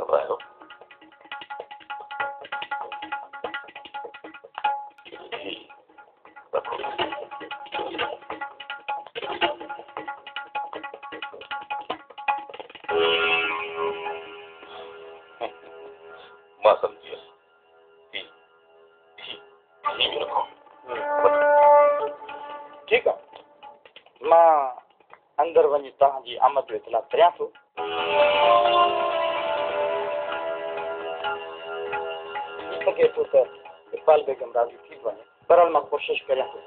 घबरायो मां समझी वियुसि ही भी रखो ठीक है मां अंदर वञी तव्हांजी आमद जो इतला करियां थो सघे थो त इकबाल बेगम राज़ी थी वञे बहरहाल मां कोशिशि करियां थो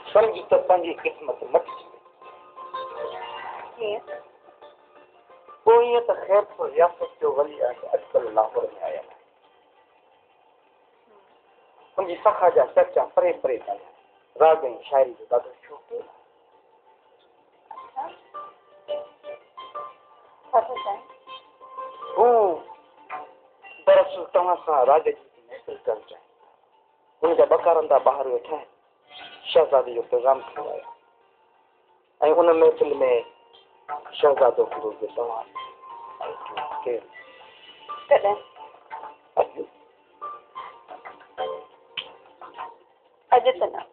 समझ त पंहिंजी क़िस्मत मटी पोइ ईअं त ख़ैर थो रियासत जो वली आहे अॼुकल्ह लाहौर में आयल आहे मुंहिंजी सखा जा चर्चा परे परे ताईं राग ऐं शाइरी जो ॾाढो शौक़ु हू दरअसल तव्हां सां राग जी महफ़िल करणु चाहियां हुनजा बकारंदा ॿाहिरि वेठा आहिनि शहज़ादी जो पैगाम थियो आहे ऐं उन महफ़िल में शहज़ादो फ़िरोज़ तव्हां केरु अॼु त न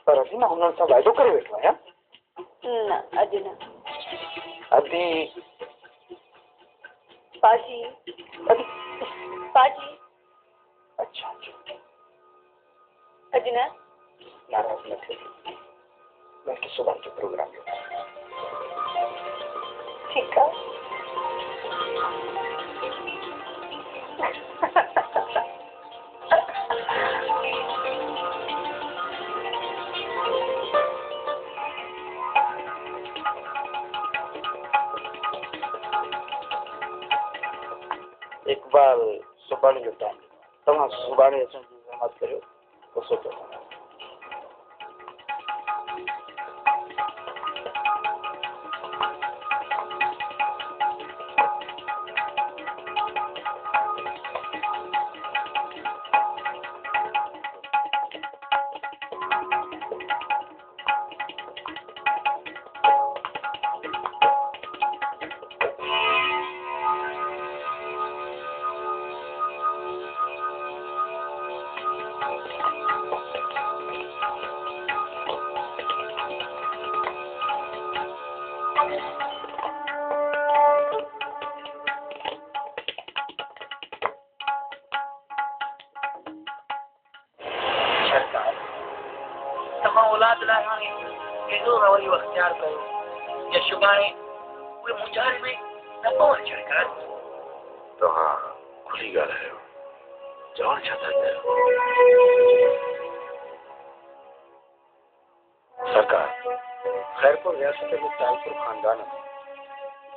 पर अॼु मां हुननि सां वाइदो करे वेठो आहियां न अॼु न अदी पाजी पाजी अच्छा अॼु न नाराज़ न थिए मैं तो सुबह जो प्रोग्राम जो ठीक है इकबाल सुभाणे जो टाइम तव्हां सुभाणे अचण जी ज़हमत करियो पोइ सोचो औलाद लाइ हाणे एॾो रवैयो अख़्तियार कयो या सुभाणे उहे मुंझारे में न पवनि सरकार तव्हां खुली ॻाल्हायो चवण छा था कयो सरकार ख़ैरपुर रियासत में तालपुर ख़ानदान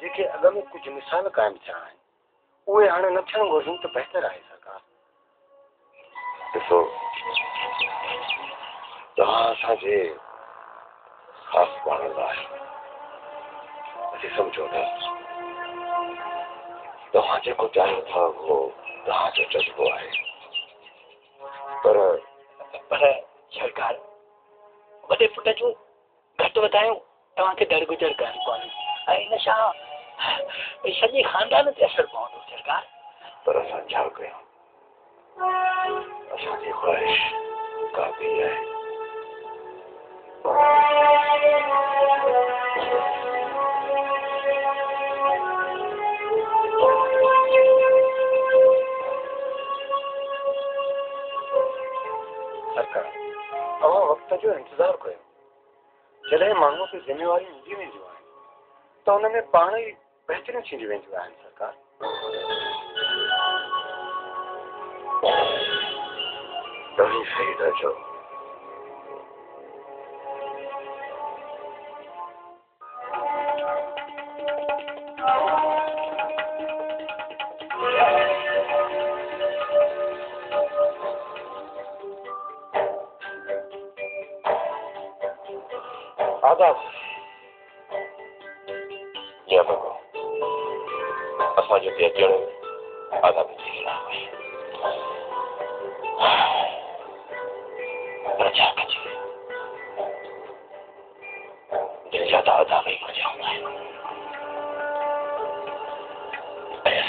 जेके अॻ में कुझु मिसाल क़ाइमु थिया आहिनि उहे हाणे न थियणु घुरिजनि त बहितर आहे सरकार ॾिसो तव्हां असांजे ख़ासि पाणंदा आहियो असीं सम्झो था तव्हां जेको चाहियो था उहो तव्हांजो जज़्बो आहे पर सरकार वॾे पुट जूं घटि वधायूं तव्हांखे दरगुजर करणु पवंदी ऐं हिन सां सॼे ख़ानदान ते असरु पवंदो सरकार पर असां छा कयूं असांजी ख़्वाहिश का बि आहे सरकार तव्हां वक़्त जो इंतज़ारु कयो जॾहिं माण्हूअ खे ज़िमेवारियूं मिली वेंदियूं आहिनि त हुन में पाण ई बहितरियूं थींदियूं वेंदियूं आहिनि सरकार तव्हीं सही था चओ आदाब या बाबा असांजो ते अचण आदाब थी पर छा कजे दिल जा त आदाब ई मजाऊं आहिनि ऐं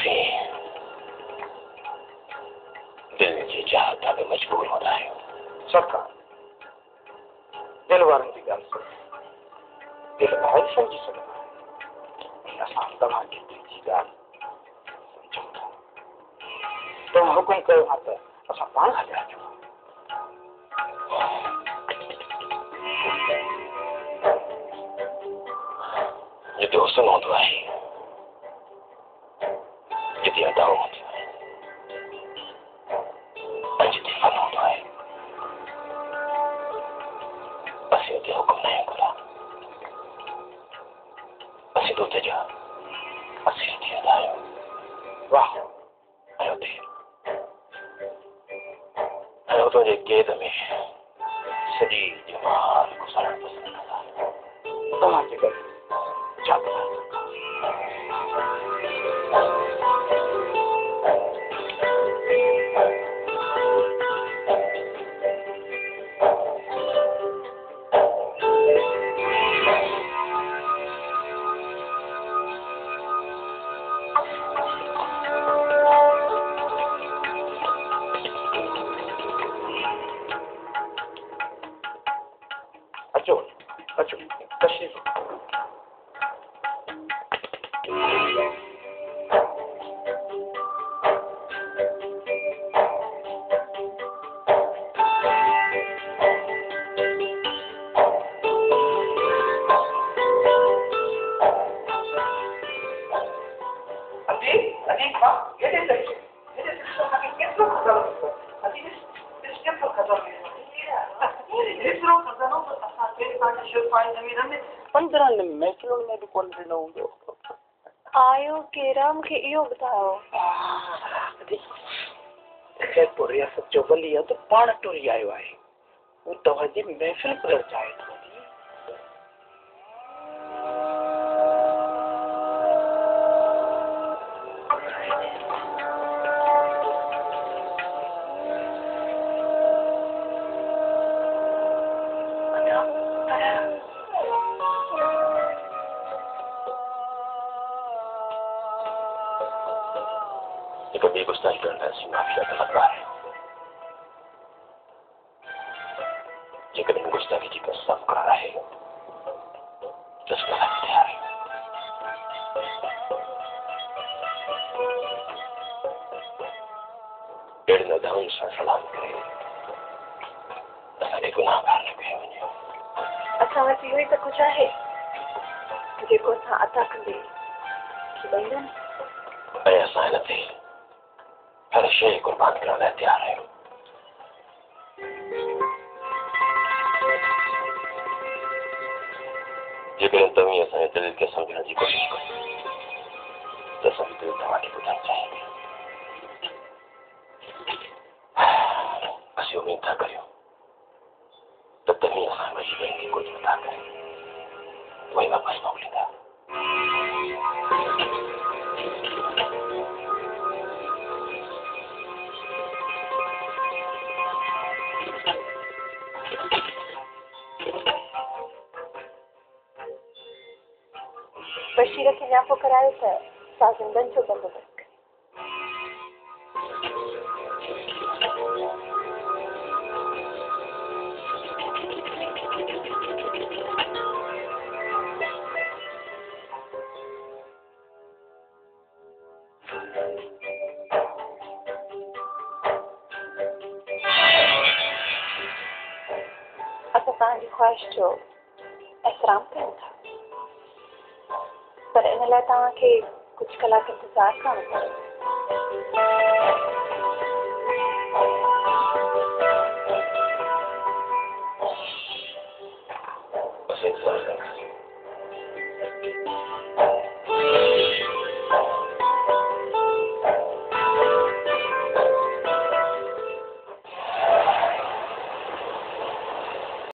दिल जी चाहत में मजबूर होना है सरकार दिल वारनि जी ॻाल्हि सुन दिल भाई समझी सघंदा असां तव्हांजी दिल जी ॻाल्हि सम्झूं था तव्हां हुकुम कयो हा त असां पाण हलिया अचूं जिते हुसन हूंदो आहे जिते अदाओ हूंदियूं आहिनि ऐं जिते फन हूंदो आहे असीं उते हुकुम न आहियूं घुरा असीं त उते जा असीं थी वेंदा आहियूं वाह ऐं उते जे क़ैद में सॼी जमाल गुज़ारणु पसंदि कंदा आहियूं तव्हांजे घर छा कंदा अचो अचो तशरीफ़ महफ़िलुनि में भी कोन ॾिनो हूंदो आयो केरा मूंखे इहो ॿुधायो जयपुर रियासत जो वली आहे त पाण टुरी आयो आहे हू तव्हांजी महफ़िल पिणु चाहे थो कभी गुस्ताखी करना ऐसी माफी का लग रहा है जेकॾहिं गुस्ताखी जी का साफ़ कर रहा है तो उसका लाभ तैयार है पेड़ न धाम सां सलाम करे असांखे गुनाहगार न कयो वञे असां वटि इहो ई त कुझु आहे जेको असां अदा कंदे ऐं असां हिन ते हर शइ कुर्बान करण लाइ तयार आहियूं जेकॾहिं तव्हीं असांजे दिल खे सम्झण जी कोशिशि कयो त असांजी दिलि तव्हांखे ॿुधणु चाहींदी असीं उमेद था करियूं त तव्हीं असां वही भेण खे कुझु नथा करे वही वापसि मोकिलींदा बशीर खे न्यापो करायो त साज़िंदनि जो बंदोबस्तु कयो असां तव्हांजी ख़्वाहिश जो एहतराम कयूं था पर इन लाइ तव्हांखे कुझु कलाक इंतज़ारु करणो पवंदो